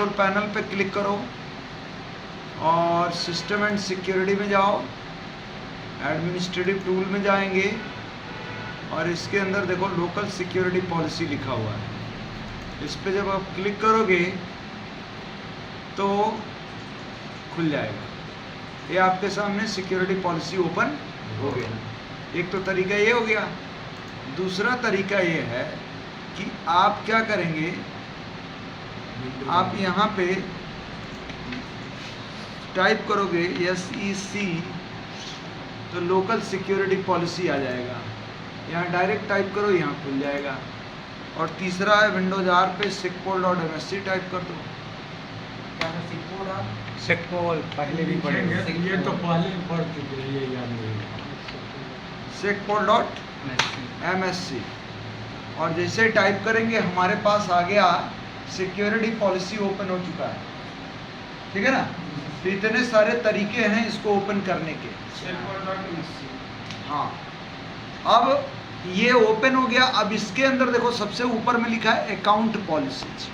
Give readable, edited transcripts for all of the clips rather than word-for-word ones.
Control panel पे click करो और सिस्टम एंड सिक्योरिटी में जाओ, एडमिनिस्ट्रेटिव टूल में जाएंगे और इसके अंदर देखो लोकल सिक्योरिटी पॉलिसी लिखा हुआ है। इस पे जब आप क्लिक करोगे तो खुल जाएगा। ये आपके सामने सिक्योरिटी पॉलिसी ओपन हो गया। एक तो तरीका ये हो गया। दूसरा तरीका ये है कि आप क्या करेंगे, आप यहाँ पे टाइप करोगे SEC तो लोकल सिक्योरिटी पॉलिसी आ जाएगा। यहाँ डायरेक्ट टाइप करो, यहाँ खुल जाएगा। और तीसरा है विंडोज R पे secpol.msc टाइप कर दो। सेक्पोल पहले भी पढ़े, ये तो पहले पढ़ चुके हैं, ये याद नहीं। secpol.msc और जैसे टाइप करेंगे हमारे पास आ गया सिक्योरिटी पॉलिसी ओपन हो चुका है। ठीक है ना। तो इतने सारे तरीके हैं इसको ओपन करने के। हाँ, अब ये ओपन हो गया। अब इसके अंदर देखो सबसे ऊपर में लिखा है अकाउंट पॉलिसीज।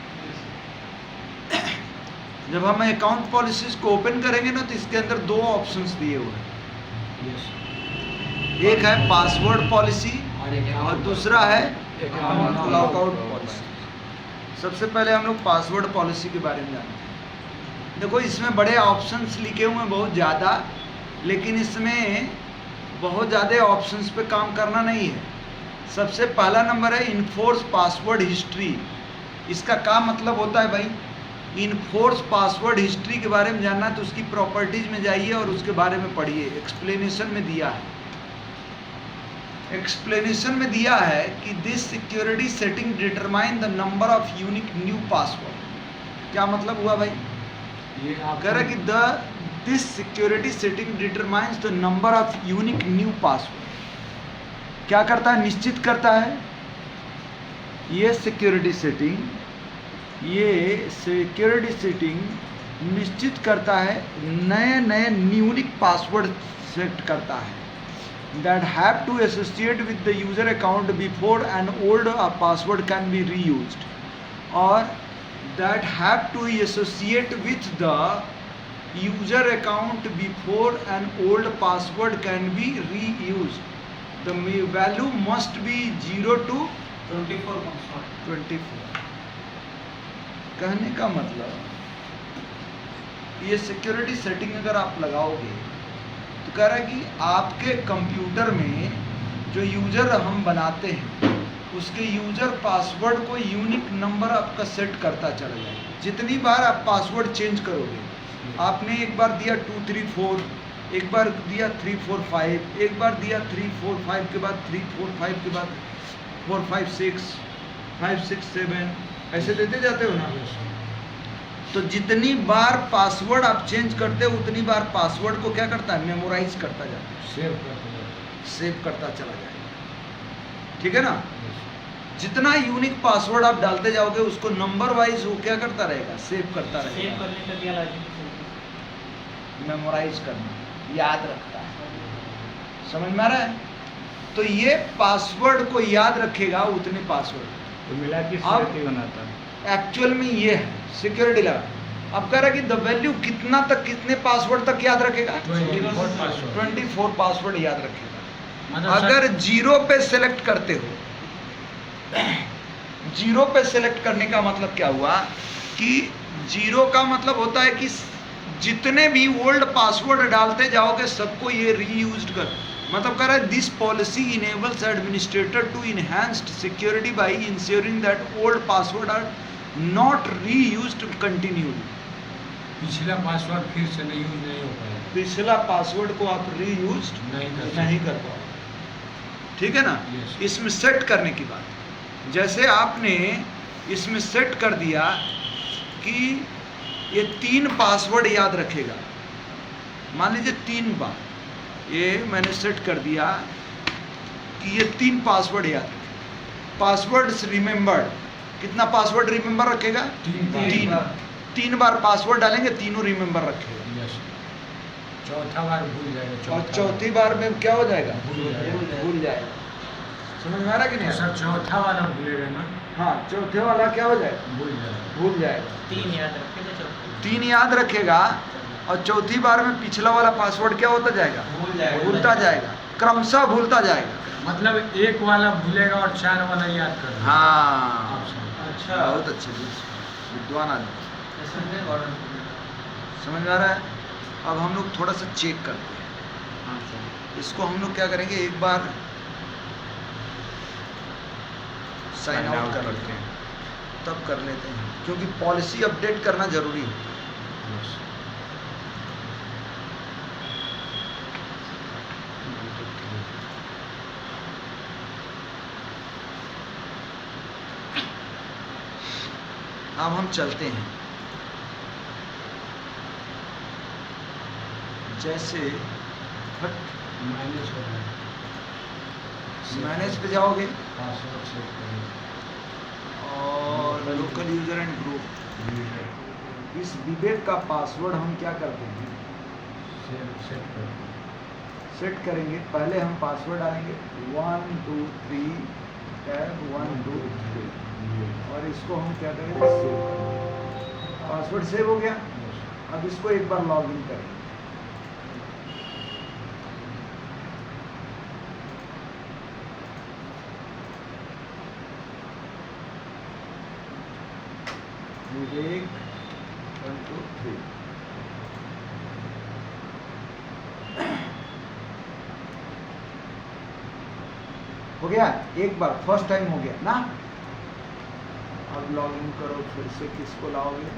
जब हम अकाउंट पॉलिसीज को ओपन करेंगे ना तो इसके अंदर दो ऑप्शंस दिए हुए हैं। एक है पासवर्ड पॉलिसी और दूसरा है लॉकआउट पॉलिसी। सबसे पहले हम लोग पासवर्ड पॉलिसी के बारे में जानते हैं। देखो इसमें बड़े ऑप्शंस लिखे हुए हैं बहुत ज़्यादा, लेकिन इसमें बहुत ज़्यादा ऑप्शंस पे काम करना नहीं है। सबसे पहला नंबर है इन्फोर्स पासवर्ड हिस्ट्री। इसका क्या मतलब होता है भाई? इन्फोर्स पासवर्ड हिस्ट्री के बारे में जानना है तो उसकी प्रॉपर्टीज में जाइए और उसके बारे में पढ़िए। एक्सप्लेनेशन में दिया है, एक्सप्लेनेशन में दिया है कि this security setting determine the number of unique new password. क्या मतलब हुआ भाई? ये आप कह रहा है कि this security setting determines the number of unique new password. क्या करता है? निश्चित करता है। ये सिक्योरिटी सेटिंग निश्चित करता है, नए नए यूनिक पासवर्ड सेट करता है that have to associate with the user account before an old password can be reused, or that have to associate with the user account before an old password can be reused. The value must be 0 to 24। कहने का मतलब ये security setting अगर आप लगाओगे तो कह रहा है कि आपके कंप्यूटर में जो यूजर हम बनाते हैं उसके यूजर पासवर्ड को यूनिक नंबर आपका सेट करता चला जाएगा। जितनी बार आप पासवर्ड चेंज करोगे, आपने एक बार दिया 234, एक बार दिया 345, एक बार दिया 345 के बाद 345 के बाद 456, 567 ऐसे देते जाते हो ना। तो जितनी बार पासवर्ड आप चेंज करते हो उतनी बार पासवर्ड को क्या करता है? मेमोराइज करता जाता है, सेव करता चला जाएगा। ठीक है ना। जितना यूनिक पासवर्ड आप डालते जाओगे उसको नंबर वाइज वो क्या करता रहेगा? सेव करता रहेगा। मेमोराइज करना, याद रखता है। समझ में आ रहा है? तो ये पासवर्ड को याद रखेगा उतने पासवर्ड तो मिला के सिक्योरिटी बनाता है। एक्चुअल में ये है सिक्योरिटी लगा। अब कह रहा है कि द वैल्यू कितना तक, कितने पासवर्ड तक याद रखेगा? 24 पासवर्ड याद रखेगा। अगर 0 पे सेलेक्ट करते हो, 0 पे सेलेक्ट करने का मतलब क्या हुआ कि 0 का मतलब होता है कि जितने भी ओल्ड पासवर्ड डालते जाओगे सबको ये रीयूज्ड कर। मतलब कह रहा है this policy enables administrator to enhanced security by ensuring that old password are not reused continuously. पिछला पासवर्ड फिर से यूज नहीं हो पाएगा। पिछला पासवर्ड को आप रीयूज नहीं कर पाओ। ठीक है ना। इसमें सेट करने की बात, जैसे आपने इसमें सेट कर दिया कि ये 3 पासवर्ड याद रखेगा, मान लीजिए 3 बार ये मैंने सेट कर दिया कि ये 3 पासवर्ड याद रखेगा। पासवर्ड्स रिमेंबर्ड, कितना पासवर्ड रिमेंबर रखेगा? 3 बार पासवर्ड डालेंगे, तीनों रिमेंबर रखेगा। चौथा बार भूल जाएगा। और चौथी बार में क्या हो जाएगा? भूल जाएगा। भूल जाएगा। समझ में आ रहा कि नहीं? सर चौथा वाला भूलेगा ना। हाँ चौथे वाला क्या हो जाएगा, भूल जाए। भूल जाएगा। 3 याद रखे तो चौथी 3 याद रखेगा और चौथी बार में पिछला वाला पासवर्ड क्या होता जाएगा, भूल जाएगा। भूलता जाएगा, क्रमशः भूलता जाएगा। मतलब एक वाला भूलेगा और 4 वाला याद कर लेगा। हाँ ऑप्शन। अच्छा बहुत अच्छे विद्वान आदमी, समझ में आ रहा है। अब हम लोग थोड़ा सा चेक करते हैं। हाँ सर। इसको हम लोग क्या करेंगे, एक बार साइन आउट कर लेते हैं, तब कर लेते हैं, क्योंकि पॉलिसी अपडेट करना जरूरी है। Yes. अब हम चलते हैं, जैसे माइनस हो गया। मैनेज पे जाओगे पासवर्ड सेट करेंगे। और लोकल यूजर एंड ग्रुप, इस विवेक का पासवर्ड हम क्या करते हैं, सेट करेंगे। सेट करेंगे। पहले हम पासवर्ड डालेंगे 1 2 3 टैब 1 2 3 और इसको हम क्या करेंगे, सेव करेंगे। पासवर्ड सेव हो गया। अब इसको एक बार लॉग इन करेंगे। विवेक 1 2 3 हो गया, एक बार फर्स्ट टाइम हो गया ना। अब लॉग इन करो, फिर से किसको लाओगे,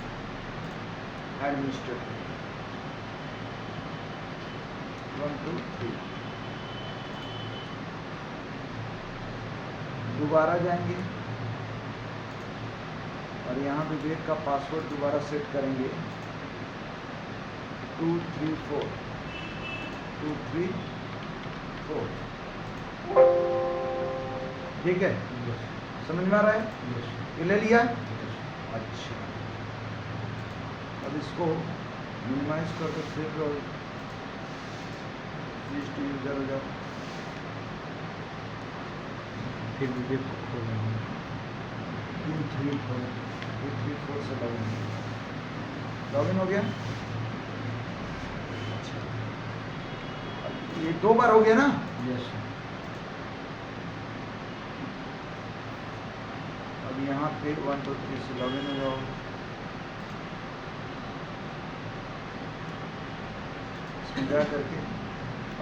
एडमिनिस्ट्रेटर 1 2 3 दोबारा जाएंगे और यहाँ विवेक का पासवर्ड दोबारा सेट करेंगे 2 3 4 2 3 4। ठीक है, समझ में आ रहा है, ये ले लिया। अच्छा, अब इसको मिनिमाइज करके सेव करो, स्विच टू यूजर हो जाओ। फिर विवेक को खोलेंगे। 2 3 4 2 3 4 से लॉग इन हो गया। अच्छा, अब ये 2 बार हो गया ना। Yes sir. अब यहाँ पे 1 2 3 से लॉग इन हो जाओ। इसमें जा करके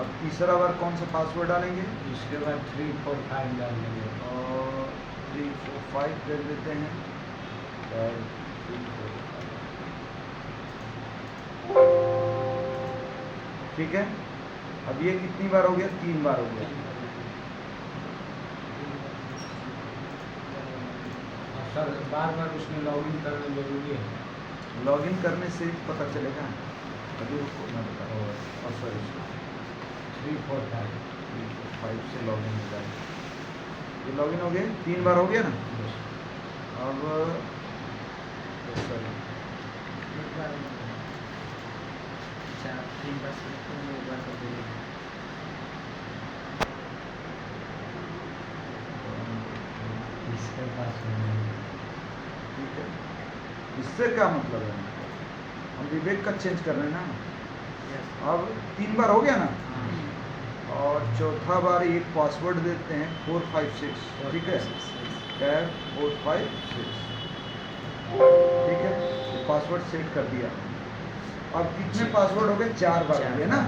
अब तीसरा बार कौन सा पासवर्ड डालेंगे, इसके बाद 3 4 5 डाल देंगे। और 3 4 5 कर देते हैं। और 3 4 5। ठीक है, अब ये कितनी बार हो गया, 3 बार हो गया। सर बार बार उसमें लॉगिन करना जरूरी है। लॉगिन करने से पता चलेगा। अभी रुको मैं बता रहा हूँ। और सॉरी 3 4 5। 3 4 5 से लॉगिन हो जाए। ये लॉगिन हो गए, 3 बार हो गया ना। अब सॉरी अच्छा 3 बार select करेंगे, एक बार कर देंगे। इसके पास ठीक है, इससे क्या मतलब है, हम विवेक का चेंज कर रहे हैं ना। Yes. अब 3 बार हो गया ना, हाँ। और चौथा बार एक पासवर्ड देते हैं 4 5 6। ठीक है, टैब 4 5 6। ठीक है, तो पासवर्ड सेट कर दिया। अब कितने पासवर्ड हो गए, 4 बार हो गए ना।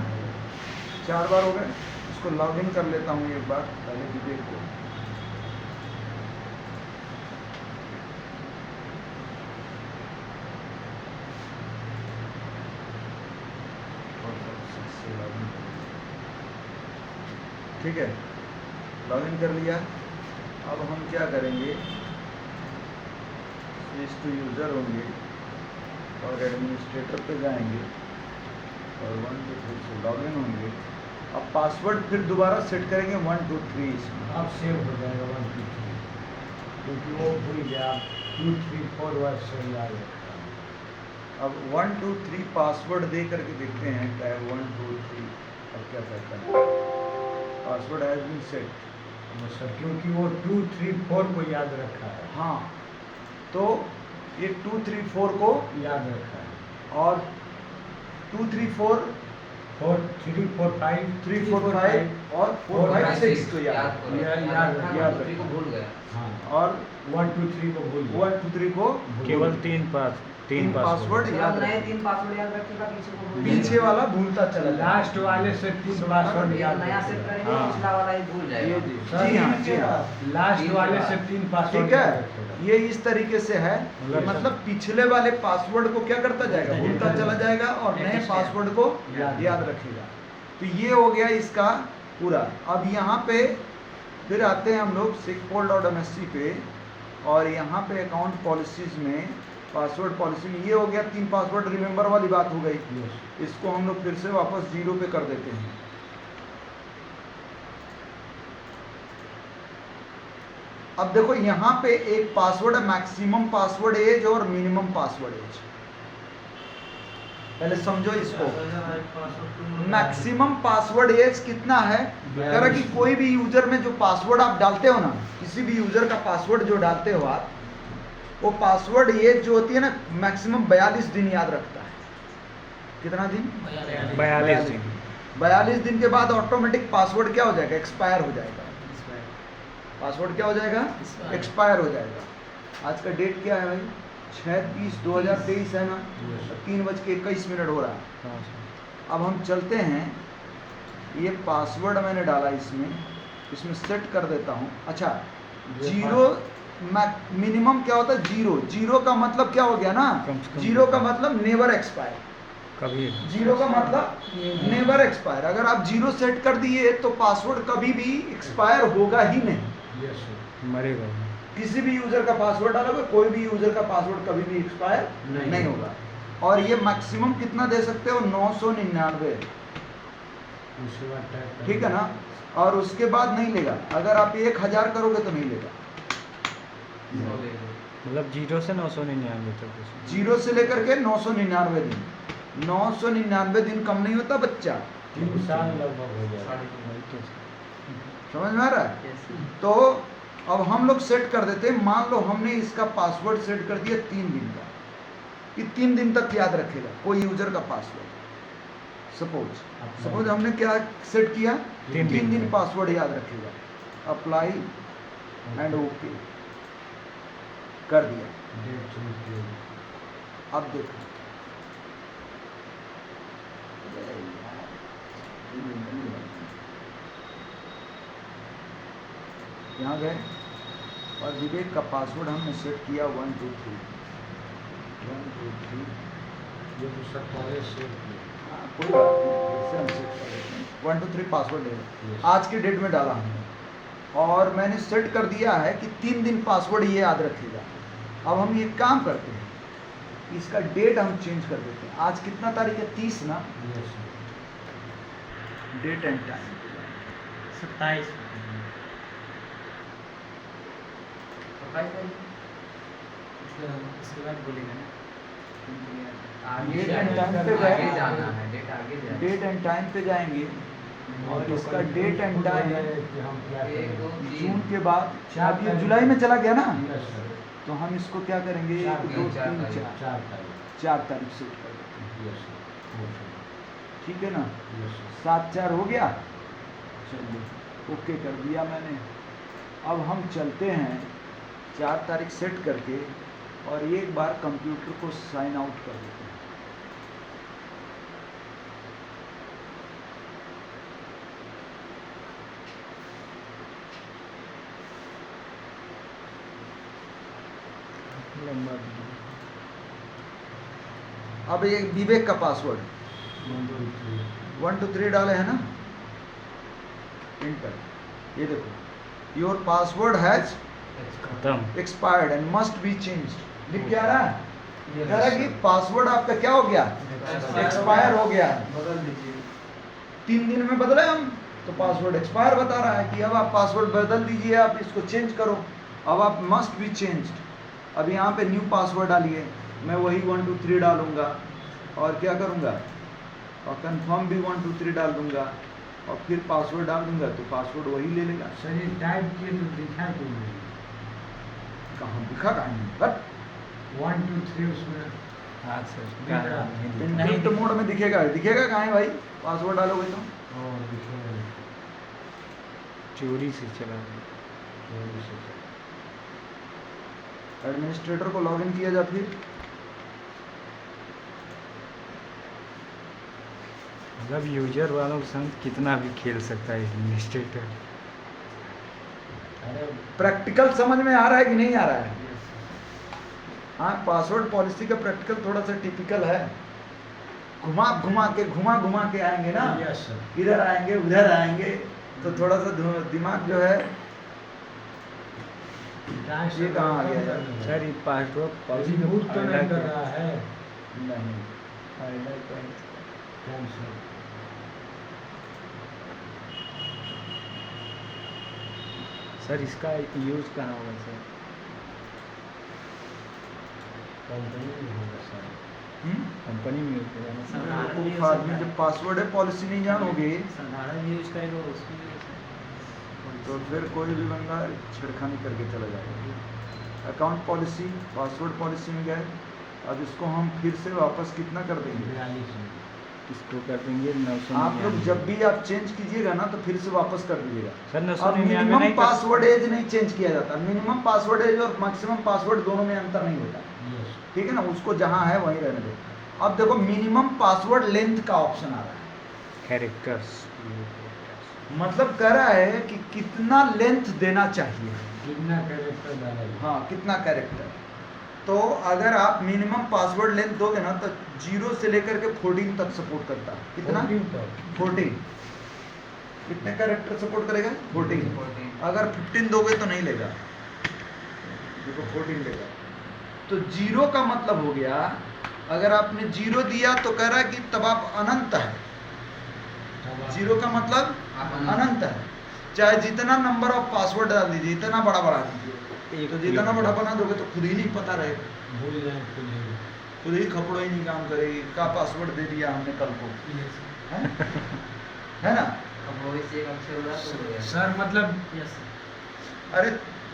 4 बार हो गए। इसको लॉग इन कर लेता हूँ एक बार, पहले विवेक को। ठीक है, लॉगिन कर लिया। अब हम क्या करेंगे, स्विच टू यूज़र होंगे और एडमिनिस्ट्रेटर पे जाएंगे और 1 2 3 से लॉगिन होंगे। अब पासवर्ड फिर दोबारा सेट करेंगे 1 2 3 इसमें। अब सेव हो जाएगा 1 2 3, क्योंकि वो भूल गया। 2 3 4 बार सही आ गया। अब 1 2 3 पासवर्ड दे करके देखते हैं, टैब 1 2 3। अब क्या कहता है, password has been set. Sir क्योंकि वो 2, 3, 4 को याद रखा है, हाँ, तो ये 2, 3, 4 को याद रखा है। और 2, 3, 4 4, 3, 4, 5, 3, 4, 5 और 4, 5, 6 को याद करो। याद को भूल गया। हाँ, और 1, 2, 3 को भूल गया। 1, 2, 3 को केवल तीन पासवर्ड याद नए रखें। 3 पासवर्ड याद रखेगा, पीछे को भूल पीछे जाएगा। वाला भूलता चला जाए। लास्ट वाले से 3 पासवर्ड ये याद नया रखेगा। सेट करेंगे, हाँ। पिछला वाला ही भूल ये जाएगा। जी सर, हाँ, जी हाँ। लास्ट वाले से 3 पासवर्ड ठीक याद है, रखेगा। ये इस तरीके से है, मतलब पिछले वाले पासवर्ड को क्या करता जाएगा, भूलता चला जाएगा और नए पासवर्ड को याद रखेगा। तो ये हो गया इसका पूरा। अब यहाँ पे फिर आते हैं हम लोग SecPol.msc पे, और यहाँ पे अकाउंट पॉलिसीज में पासवर्ड पॉलिसी में ये हो गया 3 पासवर्ड रिमेंबर वाली बात हो गई। Yes. इसको हम लोग फिर से वापस 0 पे कर देते हैं। अब देखो यहाँ पे एक पासवर्ड है, मैक्सिमम पासवर्ड एज और मिनिमम पासवर्ड एज। पहले समझो इसको। मैक्सिमम पासवर्ड एज कितना है, कह रहा कि कोई भी यूजर में जो पासवर्ड आप डालते हो ना, किसी भी यूजर का पासवर्ड जो डालते हो आप, वो पासवर्ड एज जो होती है ना, मैक्सिमम 42 दिन याद रखता है। कितना दिन? 42 दिन। 42 दिन के बाद ऑटोमेटिक पासवर्ड क्या हो जाएगा, एक्सपायर हो जाएगा। पासवर्ड क्या हो जाएगा, एक्सपायर हो जाएगा। आज का डेट क्या है भाई, 6/30/2023 है ना, 3:21 हो रहा है। हाँ, अब हम चलते हैं, ये पासवर्ड मैंने डाला इसमें सेट कर देता हूँ। अच्छा, 0 मिनिमम क्या होता है, 0 का मतलब क्या हो गया ना, कम से कम 0 का मतलब नेवर एक्सपायर। कभी 0 का मतलब नेवर एक्सपायर। अगर आप 0 सेट कर दिए तो पासवर्ड कभी भी एक्सपायर होगा ही नहीं। Yes, sir. मरेगा। किसी भी यूजर का पासवर्ड डालोगे, कोई भी यूजर का पासवर्ड कभी भी एक्सपायर नहीं होगा। और ये मैक्सिमम कितना दे सकते हो, 999, उसके बाद type करें। ठीक है ना। और उसके बाद नहीं लेगा, अगर आप 1000 करोगे तो नहीं लेगा। मतलब 0 से 999 तक। 0 से लेकर के 999 दिन। 999 दिन कम नहीं होता बच्चा, 3 साल लगभग हो जाएगा। समझ में आ रहा है। तो अब हम लोग सेट कर देते हैं, मान लो हमने इसका पासवर्ड सेट कर दिया 3 दिन का, कि 3 दिन तक याद रखेगा कोई यूजर का पासवर्ड। सपोज हमने क्या सेट किया, 3 3 दिन दिन पासवर्ड याद रखेगा। अप्लाई एंड ओके कर दिया। Date change किया। अब देखो, यहाँ गए और विवेक का पासवर्ड हमने सेट किया 1 2 3। 1, 2, 3 ये तो सब पहले से हाँ, कोई बात नहीं, ऐसे हम सेट कर देते हैं। 1 2 3 पासवर्ड है, Yes. आज के डेट में डाला हमने, और मैंने सेट कर दिया है कि 3 दिन पासवर्ड ये याद रखेगा। अब हम ये काम करते हैं, इसका डेट हम चेंज कर देते हैं। आज कितना तारीख है, 30 ना। Yes, sir. Date and time 27 उसके बाद बोलेगा ना, Date and time पे गए। आगे जाना है, डेट आगे जाना है। डेट एंड टाइम पे जाएंगे, और इसका डेट एंड टाइम कि हम क्या एक, दो, करें। तीन। जून के बाद, चार अब ये तारीख। जुलाई में चला गया ना, Yes, sir. तो हम इसको क्या करेंगे, 1 2 चार 3 तारीख। 4 4 तारीख। 4 तारीख सेट कर देते हैं। Yes, sir. Okay. ठीक है ना, Yes, sir. 7/4 हो गया। चलिए ओके कर दिया मैंने। अब हम चलते हैं 4 तारीख सेट करके, और एक बार कंप्यूटर को साइन आउट कर देते हैं। लंबा। अब ये विवेक का पासवर्ड 1, 2, 3. 1 2 3 डाले हैं ना, इंटर। ये देखो, योर पासवर्ड हैज खत्म। Expired and must be changed. लिख के आ रहा है, कह रहा है कि पासवर्ड आपका क्या हो गया, एक्सपायर हो गया है। बदल दीजिए। 3 दिन में बदले हम, तो पासवर्ड एक्सपायर बता रहा है कि अब आप पासवर्ड बदल दीजिए, आप इसको चेंज करो। अब आप मस्ट बी चेंज्ड। अब यहाँ पे न्यू पासवर्ड डालिए, मैं वही 1 2 3 डालूंगा, और क्या करूँगा, और कंफर्म भी 1 2 3 डाल दूंगा। और फिर पासवर्ड डाल दूंगा तो पासवर्ड वही ले लेगा। सर ये टाइप किए तो दिखा क्यों नहीं? कहाँ दिखा कहाँ नहीं, बट 1 2 3 उसमें हाँ सर दिख रहा है। नहीं दिख रहा। इनक्रिप्ट मोड में दिखेगा, दिखेगा कहाँ है भाई पासवर्ड डालोगे तो? और दिखेगा चोरी से चला गया। थोड़ी सी। एडमिनिस्ट्रेटर को लॉगिन किया जा फिर मतलब यूजर वालों के संग कितना भी खेल सकता है एडमिनिस्ट्रेटर। अरे प्रैक्टिकल समझ में आ रहा है कि नहीं आ रहा है? हाँ, पासवर्ड पॉलिसी का प्रैक्टिकल थोड़ा सा टिपिकल है। घुमा घुमा के आएंगे ना, यस सर। इधर आएंगे उधर आएंगे तो थोड़ा सा दिमाग जो है ये कहाँ आ गया यार? सर ये पासवर्ड रिबूट तो नहीं कर रहा है? नहीं कैंसिल। सर इसका यूज कहाँ होगा सर? कंपनी में होगा सर। कंपनी में यूज होगा ना सर? साधारण वो use आदमी है। जब पासवर्ड है पॉलिसी नहीं जानोगे साधारण यूज करेगा उसमें तो फिर कोई भी बंदा छिड़खानी करके चला जाएगा। अकाउंट पॉलिसी पासवर्ड पॉलिसी में गए, अब इसको हम फिर से वापस कितना कर देंगे? 42 में। इसको कर देंगे 999। आप लोग जब भी आप चेंज कीजिएगा ना तो फिर से वापस कर दीजिएगा। सर अब 999 मिनिमम नहीं कर पासवर्ड एज नहीं चेंज किया जाता, मिनिमम पासवर्ड एज और मैक्सिमम पासवर्ड दोनों में अंतर नहीं होता, यस। ठीक है ना? उसको जहां है वहीं रहने दो। अब देखो मिनिमम पासवर्ड लेंथ का ऑप्शन आ रहा है, कैरेक्टर्स। मतलब कह रहा है कि कितना लेंथ देना चाहिए। कितना कैरेक्टर डालेगा? हाँ, कितना कैरेक्टर। तो अगर आप मिनिमम पासवर्ड लेंथ दोगे ना तो 0 से लेकर के 14 तक सपोर्ट करता है। कितना? 14 तक। 14। कितने कैरेक्टर सपोर्ट करेगा? 14। अगर 15 दोगे तो नहीं लेगा, देखो 14 लेगा। तो 0 का मतलब हो गया, अगर आपने 0 दिया तो कह रहा है कि तब आप अनंत है। 0 का मतलब अनंत है, चाहे जितना नंबर ऑफ पासवर्ड डाल दीजिए, इतना बड़ा बना दीजिए, तो जितना बड़ा बना दोगे तो खुद ही नहीं पता रहेगा, भूल जाए खुद ही। खुद ही खपड़ो ही नहीं काम करेगी। का पासवर्ड दे दिया हमने कल को, है ना? सर मतलब अरे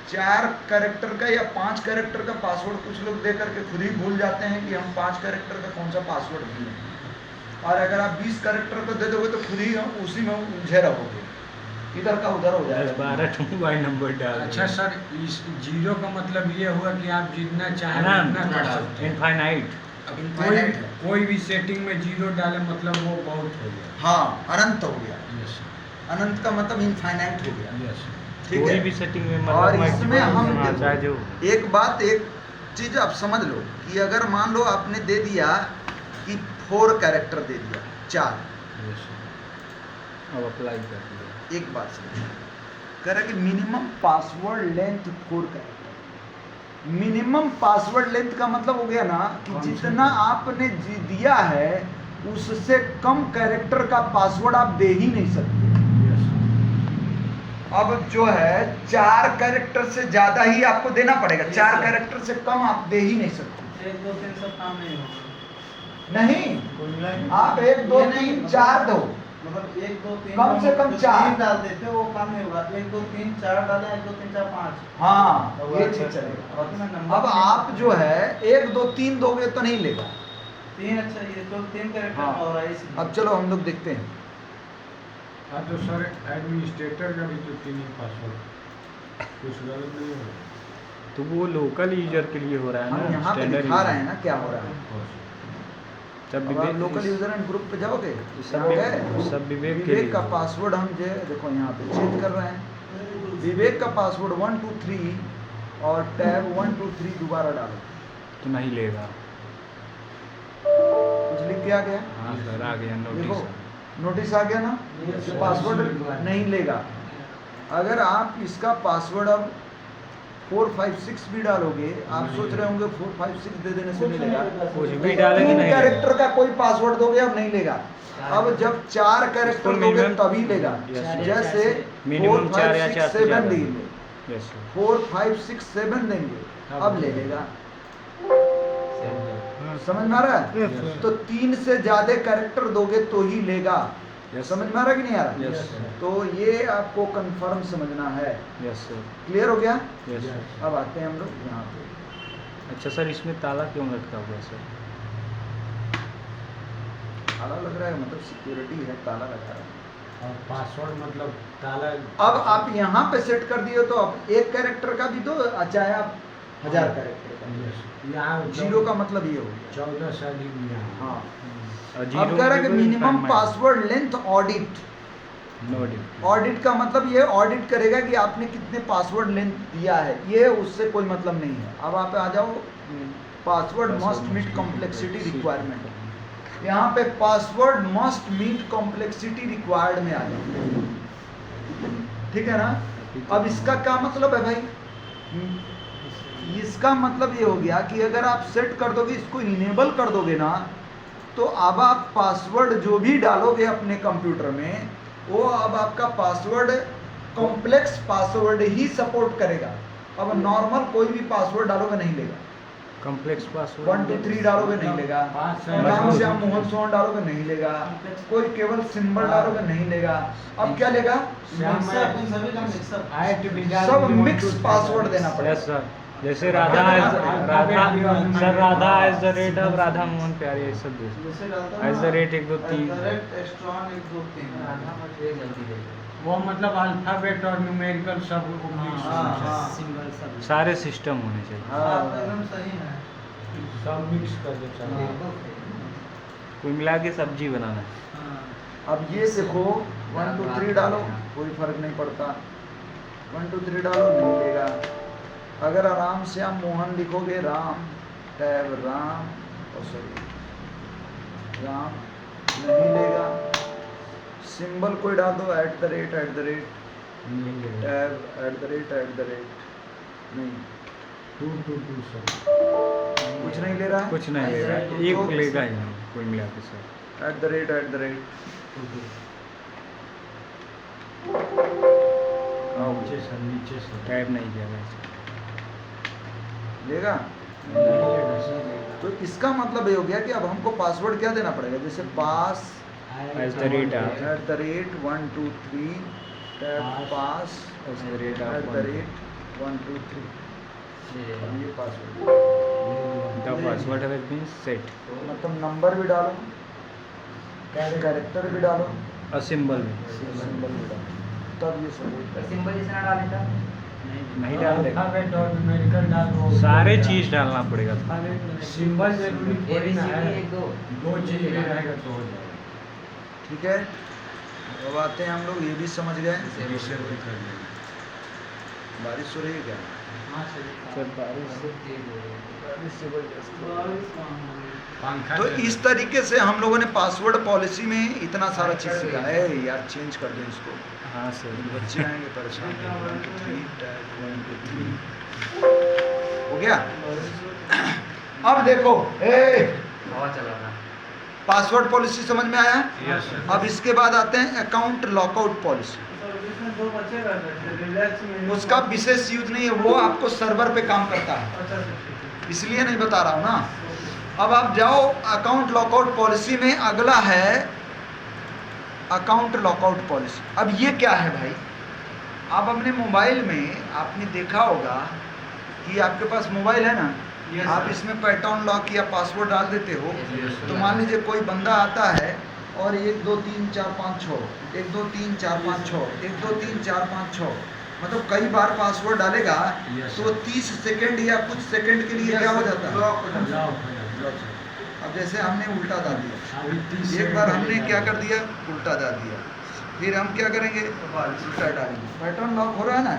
4 कैरेक्टर का या 5 कैरेक्टर का पासवर्ड कुछ लोग दे करके खुद ही भूल जाते हैं कि हम 5 कैरेक्टर का कौन सा पासवर्ड भूलें। और अगर आप 20 कैरेक्टर को दे दोगे तो खुद ही हम उसी में उलझे रहोगे, इधर का उधर हो जाएगा। 10-12 मोबाइल नंबर डाल। अच्छा सर, इस 0 का मतलब ये हुआ कि आप जितना चाहें अनंत, उतना कर सकते हैं। इनफाइनाइट। अब Infinite है। कोई भी सेटिंग में 0 डाले मतलब वो बहुत हो गया। हाँ, अनंत हो गया। यस अनंत का मतलब इनफाइनाइट हो गया, यस। ठीक कोई है? भी सेटिंग में और मतलब इसमें हम maximum, हाँ, देखो, चाहे जो एक बात, एक चीज आप समझ लो कि अगर मान लो आपने दे दिया कि 4 कैरेक्टर दे दिया, 4, अब अप्लाई कर दिया। एक बात समझो, कह रहा है कि minimum password length 4 character. Minimum password length का मतलब हो गया ना कि कौन सी? जितना आपने दिया है उससे कम कैरेक्टर का पासवर्ड आप दे ही नहीं सकते। अब जो है 4 कैरेक्टर से ज्यादा ही आपको देना पड़ेगा, 4 कैरेक्टर से कम आप दे ही नहीं सकते। 1 2 3 सब काम नहीं होगा। नहीं, आप 1 2 3 4 दो, मतलब 1 2 3 कम से कम 4 डाल देते वो काम नहीं होगा। 1 2 3 4 डालें, 1 2 3 4 5। हाँ, ये चीज चलेगा। और उसमें नंबर अब आप जो है 1 2 3 दोगे तो नहीं लेगा। 3, अच्छा ये तो 3 कैरेक्टर हाँ। और है इसमें। अब चलो हम लोग देखते हैं। हाँ तो सर एडमिनिस्ट्रेटर का भी तो 3 पासवर्ड कुछ गलत नहीं हो रहा। तो वो लोकल यूजर के लिए हो रहा है हम ना, यहाँ पे standard दिखा user। रहे हैं ना क्या हो रहा है। सब अब आप लोकल यूजर एंड ग्रुप पे जाओगे, सब यहाँ गए, सब विवेक के विवेक लिए। का पासवर्ड हम जो है देखो यहाँ पे चेंज कर रहे हैं। विवेक का पासवर्ड 1 2 3 और टैब 1 2 3 दोबारा डालो, तो नहीं लेगा। कुछ लिख के आ गया, हाँ सर, आ गया देखो नोटिस। नोटिस आ गया ना, ये पासवर्ड नहीं लेगा। अगर आप इसका पासवर्ड अब 4 5 6 भी डालोगे, आप सोच रहे होंगे 4 5 6 दे देने से नहीं लेगा। कुछ भी डालेंगे 3 नहीं कैरेक्टर का कोई पासवर्ड दोगे अब नहीं लेगा। अब जब 4 कैरेक्टर इसको दोगे minimum- तभी लेगा। Yes, जैसे Minimum 4 चार या 5 चार 6 से 7 ज्यादा। देंगे, यस सर। 4 5 6 7 देंगे अब ले लेगा। समझ में आ रहा है? Yes, sir. तो 3 से ज्यादा कैरेक्टर दोगे तो ही लेगा। Yes, समझ sir. में आ रहा कि नहीं आ रहा? Yes, Yes, sir. sir. तो ये आपको कंफर्म समझना है। Yes sir. क्लियर हो गया? Yes Yes. सर। अब आते हैं हम लोग यहाँ पे। अच्छा सर, इसमें ताला क्यों लटका हुआ है सर? ताला लग रहा है मतलब सिक्योरिटी है, ताला लगा रहा है। और पासवर्ड मतलब ताला। अब आप यहाँ पे सेट कर दिए तो अब एक कैरेक्टर का भी दो, चाहे आप 1000 कैरेक्टर का। Yes. यहाँ जीरो का मतलब ये हो गया। 14 से अधिक यहाँ। हाँ। और अब कह रहा है कि minimum password length audit. No diff. Audit का मतलब ये ऑडिट करेगा कि आपने कितने पासवर्ड लेंथ दिया है, ये उससे कोई मतलब नहीं है। अब आप आ जाओ password must meet complexity requirement. यहाँ पे password must meet complexity required में आ जाओ, ठीक है ना? अब इसका क्या मतलब है भाई? इसका मतलब ये हो गया कि अगर आप सेट कर दोगे, इसको इनेबल कर दोगे ना, तो अब आप पासवर्ड जो भी डालोगे अपने कंप्यूटर में, वो अब आपका पासवर्ड कॉम्प्लेक्स पासवर्ड ही सपोर्ट करेगा। अब नॉर्मल कोई भी पासवर्ड डालोगे नहीं लेगा। कॉम्प्लेक्स पासवर्ड 1 2 3 डालोगे नहीं लेगा। राम श्याम मोहन सोहन डालोगे नहीं लेगा। कोई केवल सिंबल डालोगे नहीं लेगा। अब क्या लेगा? सब मिक्स पासवर्ड देना पड़ेगा। Yes sir. जैसे राधा सर, राधा @ अब राधा मोहन प्यारे, ये सब @ 1 2 3। वो मतलब अल्फाबेट और न्यूमेरिकल सब सिंबल सब सारे सिस्टम होने चाहिए। हाँ। सब मिक्स कर दे चलो। कुल मिला के सब्जी बनाना है। अब ये देखो 1 2 3 डालो, कोई फर्क नहीं पड़ता। 1 2 3 डालो नहीं लेगा। अगर आराम से आप मोहन लिखोगे, राम टैब राम, राम नहीं लेगा। सिंबल कोई डाल दो @ टैब @ नहीं, 2 2 2 सब कुछ नहीं ले रहा है। कुछ नहीं लेगा, एक लेगा ही नहीं कुल मिला के सर। @ नीचे से नीचे से टाइप नहीं किया गया। लेगा। नहीं लेगा सर। तो इसका मतलब ये हो गया कि अब हमको पासवर्ड क्या देना पड़ेगा? जैसे पास @ 1 2 3 टैब पास @ 1 2 3। अब ये password the password has been set. मतलब नंबर भी डालो, कैरेक्टर भी डालो, और सिंबल सिंबल भी डालो, तब ये सब सिंबल जिसने डाले था नहीं डाल देगा। अल्फाबेट और न्यूमेरिकल डालो। सारे चीज डालना पड़ेगा। सिंबल जरूरी थोड़ी ना है। ABCD 1 2 दो चीज में रहेगा तो हो जाएगा। ठीक है। अब आते हैं हम लोग, ये भी समझ गए। बारिश हो रही है क्या? सर बारिश पंखा तो इस तरीके से हम लोगों ने पासवर्ड पॉलिसी में इतना सारा चीज सीखा है। यार चेंज कर दो इसको, हाँ सर। बच्चे आएंगे परेशान। 1 2 3 टैब 1 2 3 हो गया। अब देखो, हवा चला रहा पासवर्ड पॉलिसी समझ में आया? Yes sir. अब इसके बाद आते हैं अकाउंट लॉकआउट पॉलिसी। उसका विशेष यूज नहीं है, वो आपको सर्वर पे काम करता है, इसलिए नहीं बता रहा हूँ ना। अब आप जाओ अकाउंट लॉकआउट पॉलिसी में, अगला है अकाउंट लॉकआउट पॉलिसी। अब ये क्या है भाई? आप अपने मोबाइल में आपने देखा होगा कि आपके पास मोबाइल है ना, आप इसमें पैटर्न लॉक या पासवर्ड डाल देते हो। तो मान लीजिए कोई बंदा आता है और 1 2 3 4 5 6 1 2 3 4 5 6 1 2 3 4 5 6 मतलब कई बार पासवर्ड डालेगा तो 30 सेकंड या कुछ सेकंड के लिए क्या हो जाता है? अब जैसे हमने उल्टा डाल दिया, एक बार हमने क्या कर दिया, उल्टा डाल दिया, फिर हम क्या करेंगे, उल्टा डालेंगे, पैटर्न लॉक हो रहा है ना।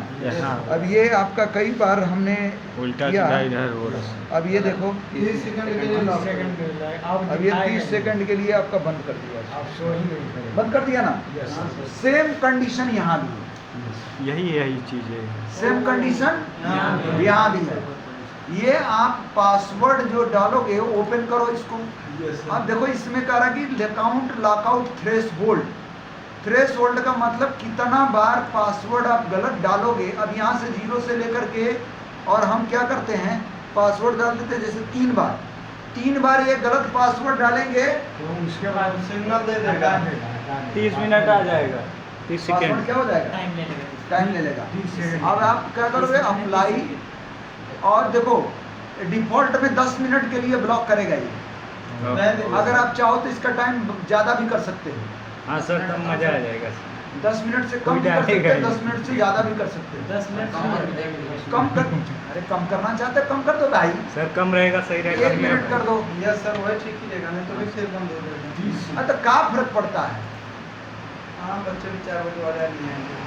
हाँ। अब ये आपका कई बार हमने उल्टा किया। सीधा इधर हो रहा है। अब ये देखो, 30 सेकंड के लिए लॉक सेकंड मिल रहा है। अब ये 30 सेकंड के लिए आपका बंद कर दिया, आप सो ही नहीं करेंगे। बंद कर दिया ना। Yes sir. सेम कंडीशन यहाँ भी है, यही चीज है। सेम कंडीशन यहाँ भी है। ये आप पासवर्ड जो डालोगे, ओपन करो इसको। अब देखो इसमें कह रहा कि अकाउंट लॉकआउट थ्रेशोल्ड का मतलब कितना बार पासवर्ड आप गलत डालोगे। अब यहाँ से 0 से लेकर के, और हम क्या करते हैं, पासवर्ड डाल देते हैं जैसे 3 बार, 3 बार ये गलत पासवर्ड डालेंगे, तो उसके बाद सिग्नल दे देगा। हटा देगा, हटा देगा। 30 मिनट आ जाएगा, 30 पासवर्ड सेकेंड। क्या हो जाएगा, टाइम ले लेगा। टाइम ले लेगा। 30 सेकंड। अब आप क्या करोगे, अप्लाई, और देखो डिफॉल्ट में 10 मिनट के लिए ब्लॉक करेगा ये। अगर आप चाहो तो इसका टाइम ज़्यादा भी कर सकते हो, हाँ सर, तब मज़ा आ जाएगा। 10 मिनट से कम कोई भी कर सकते डालेगा हैं, ही। 10 मिनट से ज़्यादा भी कर सकते हैं। 10 मिनट कम कर, अरे कम करना चाहते हैं कम कर दो भाई, सर कम रहेगा, सही रहेगा। 1 मिनट कर दो। यस सर, वही ठीक ही रहेगा, नहीं तो भी फिर बंद हो जाएगा। 30 तो क्या फर्क पड़ता है, हाँ, बच्चे भी 4 बजे वाले नहीं आएंगे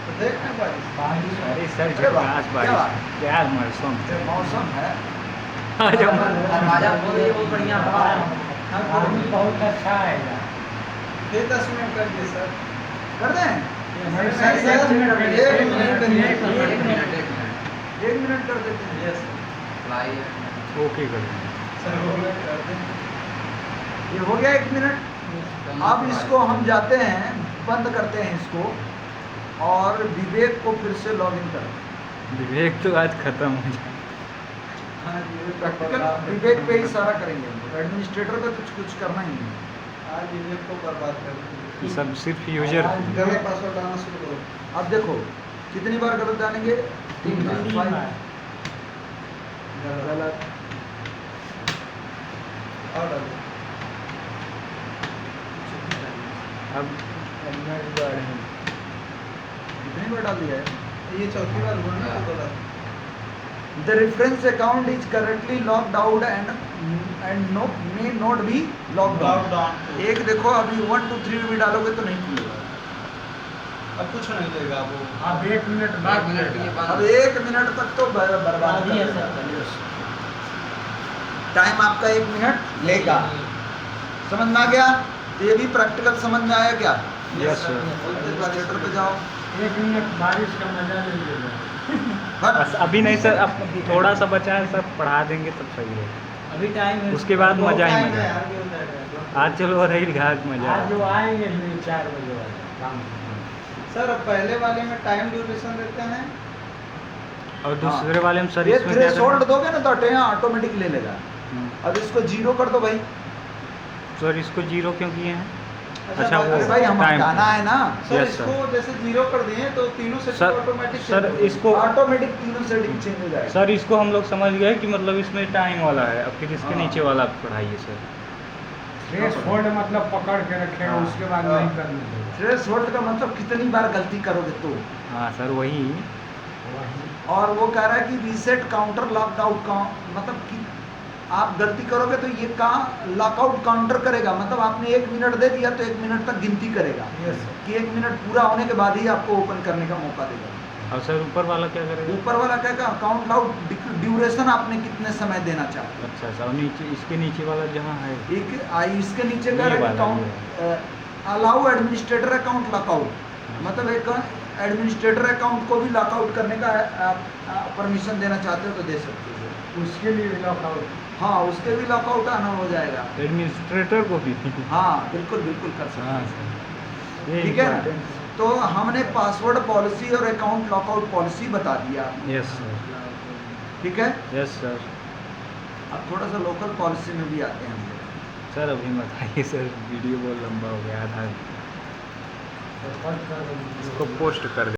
तो देख रहे हैं बारिश। अरे सर, अरे वाह, झकास क्या बात। बारिश, क्या मौसम। मौसम है। दरवाजा खोल ये बहुत बढ़िया हवा है। हाँ, आदमी बहुत अच्छा आएगा। फिर 10 मिनट कर दिए सर। कर दें, नहीं, सर, सर, 1 मिनट एक करिए। मिनट करिए। एक मिनट। 1 मिनट कर देते हैं। Yes sir. ओके कर देंगे। सर वो मिनट कर दें। ये हो गया 1 मिनट। अब इसको हम जाते हैं, बंद करते हैं इसको, और विवेक को फिर से लॉग इन करें। विवेक तो आज खत्म हो जाए। हाँ जी, प्रैक्टिकल विवेक पे ही सारा करेंगे, एडमिनिस्ट्रेटर पे कुछ करना ही नहीं। आज विवेक को बर्बाद कर देंगे। सब सिर्फ यूजर। गलत पासवर्ड डालना शुरू करो। अब देखो कितनी बार गलत डालेंगे, 3 तीन 5 बार। गलत। और डालो। अब कितनी बार डाल दिया है। ये चौथी बार हुआ ना, तो गलत। The reference account is currently logged out and may not be logged on. Lockdown. एक देखो अभी 1 2 3 भी डालोगे तो नहीं खुलेगा। अब कुछ नहीं देगा वो। अब 1 मिनट बाद मिलेगा। अब 1 मिनट तक तो बर्बाद कर देगा। टाइम आपका 1 मिनट लेगा। समझ में आ गया, तो ये भी प्रैक्टिकल समझ में आया क्या। Yes sir. एडमिनिस्ट्रेटर पे जाओ। 1 मिनट बारिश का मजा ले लीजिएगा। बस अभी नहीं सर, अब थोड़ा सा बचा है सर, पढ़ा देंगे तब सही है। अभी टाइम है। उसके बाद मजा ही टाइम मजा। है, आगे हो जाएगा। आज चलो रही घाट मजा। आज जो आएंगे 4 बजे वाले काम सर अब पहले वाले में टाइम ड्यूरेशन देते हैं। और दूसरे वाले में सर ये इसमें क्या थ्रेशोल्ड करना? दोगे ना तो यहाँ ऑटोमेटिक ले लेगा। अब इसको 0 कर दो भाई। सर इसको 0 क्यों किए हैं? अच्छा, वो अरे भाई हम टाइम गाना है ना, सर Yes, इसको जैसे 0 कर दिए तो तीनों सर- सेटिंग ऑटोमेटिक सर इसको ऑटोमेटिक तीनों सेटिंग चेंज हो जाएगा। सर इसको हम लोग समझ गए कि मतलब इसमें टाइम वाला है। अब फिर इसके हाँ। नीचे वाला आप पढ़ाइए सर। थ्रेशोल्ड मतलब पकड़ के रखेगा, हाँ। उसके बाद हाँ। नहीं करने देगा। थ्रेशोल्ड का मतलब कितनी बार गलती करोगे तो। हाँ सर वही। वही। और वो कह रहा है कि रीसेट काउंटर लॉकआउट का मतलब कि आप गलती करोगे तो ये कहाँ लॉकआउट काउंटर करेगा, मतलब आपने 1 मिनट दे दिया तो 1 मिनट तक गिनती करेगा Yes, sir. कि 1 मिनट पूरा होने के बाद ही आपको ओपन करने का मौका देगा। और सर ऊपर वाला क्या करेगा? ऊपर वाला क्या का अकाउंट लाउट ड्यूरेशन आपने कितने समय देना चाहते हो। अच्छा सर, और नीचे इसके नीचे वाला जहाँ है इसके नीचे का ये वाला, account allow administrator account lockout, मतलब एक एडमिनिस्ट्रेटर अकाउंट को भी लॉकआउट करने का परमिशन देना चाहते हो तो दे सकते हो। उसके लिए लॉकआउट। हाँ उसके भी लॉकआउट आना हो जाएगा। एडमिनिस्ट्रेटर को भी। हाँ बिल्कुल बिल्कुल कर सकते हाँ हैं। सर, ये ठीक है ना? important तो हमने पासवर्ड पॉलिसी और अकाउंट लॉकआउट पॉलिसी बता दिया। Yes sir. ठीक है, यस सर। अब थोड़ा सा लोकल पॉलिसी में भी आते हैं हम लोग। सर अभी बताइए सर, वीडियो बहुत लंबा हो गया, आधा तो कट कर इसको पोस्ट कर